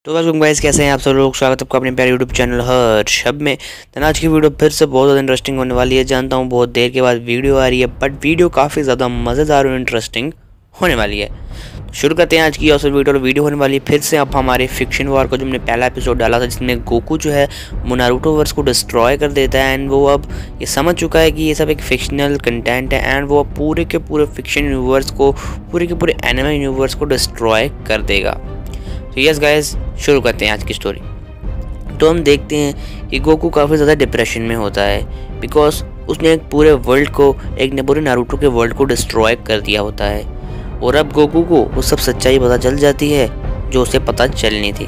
तो बस गाइस, कैसे हैं आप सब लोग। स्वागत है आपका अपने प्यारे यूट्यूब चैनल हर्षब में। तो आज की वीडियो फिर से बहुत ज़्यादा इंटरेस्टिंग होने वाली है। जानता हूँ बहुत देर के बाद वीडियो आ रही है, बट वीडियो काफ़ी ज़्यादा मज़ेदार और इंटरेस्टिंग होने वाली है। शुरू करते हैं आज की और वीडियो होने वाली है फिर से अब हमारे फिक्शन वॉर को, जो हमने पहला एपिसोड डाला था जिसमें गोकू जो है वो नारुतो वर्स को डिस्ट्रॉय कर देता है। एंड वो अब ये समझ चुका है कि ये सब एक फिक्शनल कंटेंट है एंड वो अब पूरे के पूरे फिक्शन यूनिवर्स को, पूरे के पूरे एनिमे यूनिवर्स को डिस्ट्रॉय कर देगा। तो यस गाइस, शुरू करते हैं आज की स्टोरी। तो हम देखते हैं कि गोकू काफ़ी ज़्यादा डिप्रेशन में होता है बिकॉज उसने एक पूरे वर्ल्ड को, एक पूरे नारुतो के वर्ल्ड को डिस्ट्रॉय कर दिया होता है। और अब गोकू को वो सब सच्चाई पता चल जाती है जो उसे पता चलनी थी।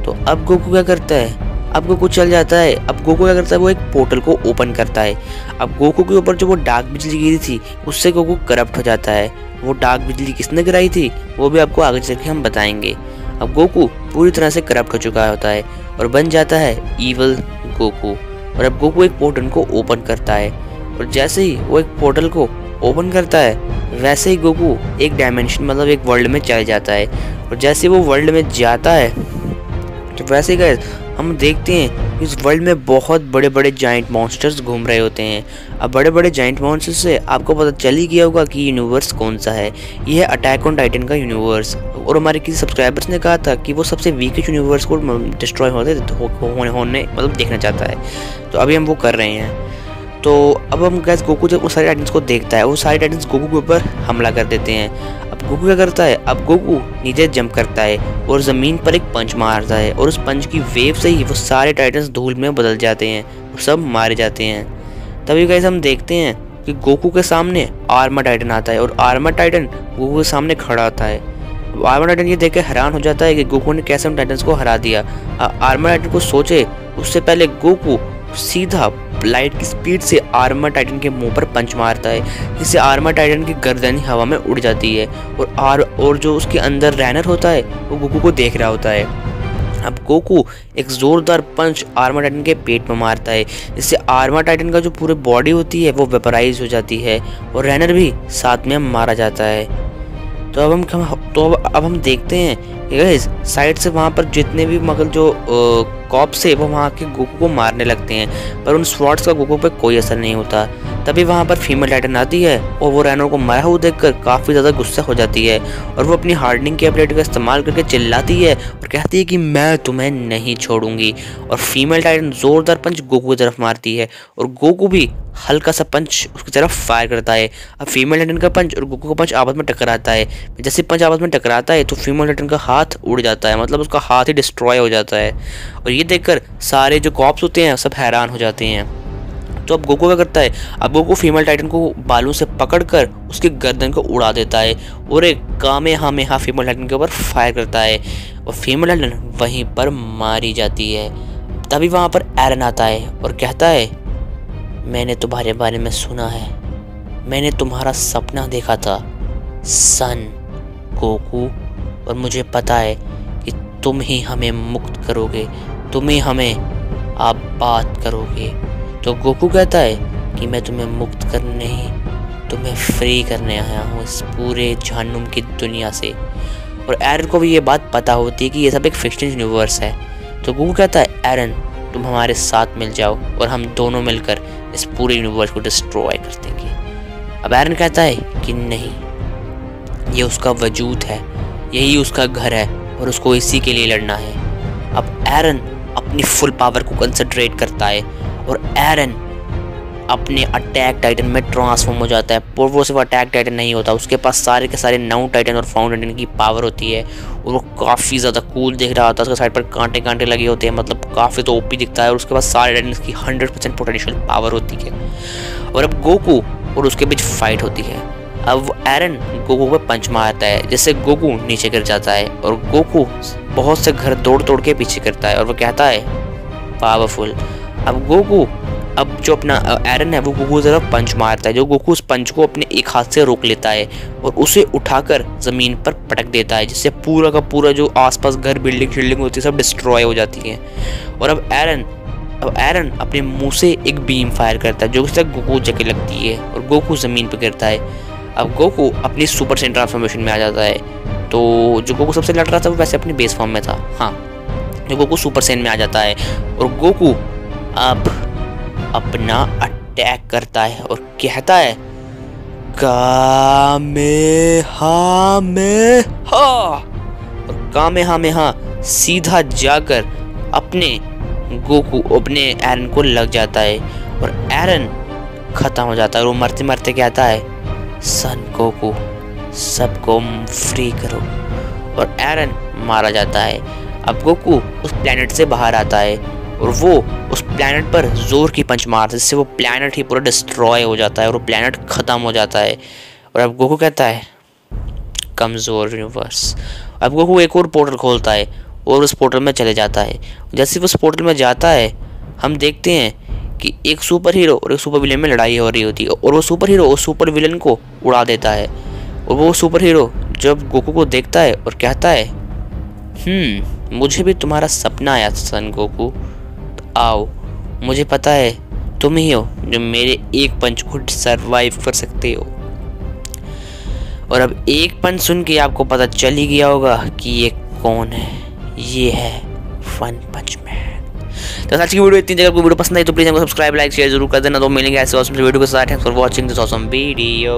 तो अब गोकू क्या करता है, अब गोकू चल जाता है। अब गोकू क्या करता है, वो एक पोर्टल को ओपन करता है। अब गोकू के ऊपर जो वो डार्क बिजली गिरी थी उससे गोकू करप्ट हो जाता है। वो डार्क बिजली किसने गिराई थी वो भी आपको आगे चल के हम बताएंगे। अब गोकू पूरी तरह से करप्ट हो चुका होता है और बन जाता है ईवल गोकू। और अब गोकू एक पोर्टल को ओपन करता है और जैसे ही वो एक पोर्टल को ओपन करता है वैसे ही गोकू एक डायमेंशन, मतलब एक वर्ल्ड में चल जाता है। और जैसे वो वर्ल्ड में जाता है तो वैसे ही हम देखते हैं इस वर्ल्ड में बहुत बड़े बड़े जाइंट मॉन्स्टर्स घूम रहे होते हैं। अब बड़े बड़े जाइंट मॉन्स्टर्स से आपको पता चल ही गया होगा कि यूनिवर्स कौन सा है। ये है अटैक ऑन टाइटन का यूनिवर्स। और हमारे किसी सब्सक्राइबर्स ने कहा था कि वो सबसे वीकेस्ट यूनिवर्स को डिस्ट्रॉय होने मतलब देखना चाहता है, तो अभी हम वो कर रहे हैं। तो अब हम गैस गोकू जब उस सारे टाइटन्स को देखता है, वो सारे टाइटन्स गोकू के ऊपर हमला कर देते हैं। अब गोकू क्या करता है, अब गोकू नीचे जंप करता है और ज़मीन पर एक पंच मारता है और उस पंच की वेव से ही वो सारे टाइटन्स धूल में बदल जाते हैं और सब मारे जाते हैं। तभी गैस हम देखते हैं कि गोकू के सामने आर्मर टाइटन आता है और आर्मर टाइटन गोकू के सामने खड़ा होता है। आर्मर टाइटन ये देख के हैरान हो जाता है कि गोकू ने कैसे उन टाइटन्स को हरा दिया। आर्मर टाइटन को सोचे उससे पहले गोकू सीधा लाइट की स्पीड से आर्मर टाइटन के मुंह पर पंच मारता है, जिससे आर्मर टाइटन की गर्दन हवा में उड़ जाती है और जो उसके अंदर रैनर होता है वो गोकू को देख रहा होता है। अब गोकू एक जोरदार पंच आर्मर टाइटन के पेट में मारता है, जिससे आर्मर टाइटन का जो पूरी बॉडी होती है वो वेपराइज हो जाती है और रैनर भी साथ में मारा जाता है। तो अब हम देखते हैं गाइस साइड से वहाँ पर जितने भी मतलब जो कॉप्स है वो वहाँ के गोकू को मारने लगते हैं, पर उन स्वॉर्ड्स का गोकू पे कोई असर नहीं होता। तभी वहाँ पर फीमेल टाइटन आती है और वो रैनर को मरा हुआ देखकर काफ़ी ज़्यादा गुस्सा हो जाती है और वो अपनी हार्डनिंग की एबिलिटी का इस्तेमाल करके चिल्लाती है और कहती है कि मैं तुम्हें नहीं छोड़ूंगी। और फीमेल टाइटन ज़ोरदार पंच गोकू की तरफ मारती है और गोकू भी हल्का सा पंच उसकी तरफ फायर करता है। अब फीमेल टाइटन का पंच और गोकू का पंच आपस में टकराता है। जैसे पंच आपस में टकराता है तो फीमेल टाइटन का हाथ उड़ जाता है, मतलब उसका हाथ ही डिस्ट्रॉय हो जाता है। और ये देखकर सारे जो कॉप्स होते हैं सब हैरान हो जाते हैं। तो अब गोकू क्या करता है, अब गोकू फीमेल टाइटन को बालों से पकड़कर उसकी गर्दन को उड़ा देता है और एक कामेहामेहा फीमेल टाइटन के ऊपर फायर करता है और फीमेल टाइटन वहीं पर मारी जाती है। तभी वहाँ पर एरन आता है और कहता है, मैंने तुम्हारे बारे में सुना है, मैंने तुम्हारा सपना देखा था सन गोकू, और मुझे पता है कि तुम ही हमें मुक्त करोगे, तुम ही हमें आबाद करोगे। तो गोकू कहता है कि मैं तुम्हें मुक्त करने ही, तुम्हें फ्री करने आया हूँ इस पूरे जहन्नुम की दुनिया से। और एरन को भी ये बात पता होती है कि ये सब एक फिक्शन यूनिवर्स है। तो गोकू कहता है, एरन तुम हमारे साथ मिल जाओ और हम दोनों मिलकर इस पूरे यूनिवर्स को डिस्ट्रॉय कर देंगे। अब एरन कहता है कि नहीं, ये उसका वजूद है, यही उसका घर है और उसको इसी के लिए लड़ना है। अब एरन अपनी फुल पावर को कंसंट्रेट करता है और एरन अपने अटैक टाइटन में ट्रांसफॉर्म हो जाता है। पर वो सिर्फ अटैक टाइटन नहीं होता, उसके पास सारे के सारे नाउ टाइटन और फाउंड टाइटन की पावर होती है और वो काफ़ी ज़्यादा कूल दिख रहा होता है। उसके साइड पर कांटे कांटे लगे होते हैं, मतलब काफ़ी तो ओपी दिखता है और उसके पास सारे टाइटन की 100% पोटेंशियल पावर होती है। और अब गोकू और उसके बीच फाइट होती है। अब एरन गोकू पे पंच मारता है जिससे गोकू नीचे गिर जाता है और गोकू बहुत से घर तोड़ तोड़ के पीछे करता है और वो कहता है पावरफुल। अब गोकू, अब जो अपना एरन है वो गोकू की तरफ पंच मारता है, जो गोकू उस पंच को अपने एक हाथ से रोक लेता है और उसे उठाकर ज़मीन पर पटक देता है, जिससे पूरा का पूरा जो आसपास घर बिल्डिंग होती है सब डिस्ट्रॉय हो जाती है। और अब एरन अपने मुंह से एक बीम फायर करता है जो उससे गोकू जगह लगती है और गोकू ज़मीन पर गिरता है। अब गोकू अपनी सुपर सेंट ट्रांसफॉर्मेशन में आ जाता है। तो जो गोकू सबसे लड़ रहा था वो वैसे अपनी बेस फॉर्म में था। हाँ, गोकू सुपर सैयन में आ जाता है और गोकू अब अपना अटैक करता है और कहता है कामेहामेहा, और कामेहामेहा सीधा जाकर अपने एरन को लग जाता है और एरन खत्म हो जाता है। और वो मरते मरते कहता है सन गोकू सबको फ्री करो, और एरन मारा जाता है। अब गोकू उस प्लेनेट से बाहर आता है और वो उस प्लेनेट पर जोर की पंच मारता है, जिससे वो प्लेनेट ही पूरा डिस्ट्रॉय हो जाता है और वो प्लेनेट खत्म हो जाता है। और अब गोकू कहता है कमज़ोर यूनिवर्स। अब गोकू एक और पोर्टल खोलता है और उस पोर्टल में चले जाता है। जैसे वो उस पोर्टल में जाता है हम देखते हैं कि एक सुपर हीरो और एक सुपर विलेन में लड़ाई हो रही होती है और वो सुपर हीरो उस सुपर विलेन को उड़ा देता है। और वो सुपर हीरो जब गोकू को देखता है और कहता है मुझे भी तुम्हारा सपना आया सन गोकू, तो आओ, मुझे पता है तुम ही हो जो मेरे एक पंच को सरवाइव कर सकते हो। और अब एक पंच सुन के आपको पता चल ही गया होगा कि ये कौन है, ये है वन पंच मैन। तो आज की वीडियो इतनी। जगह आपको वीडियो पसंद आई तो प्लीज़ हमको सब्सक्राइब लाइक शेयर जरूर कर देना। तो मिलेंगे ऐसे ऑसम वीडियो के साथ। Thanks for watching this awesome video.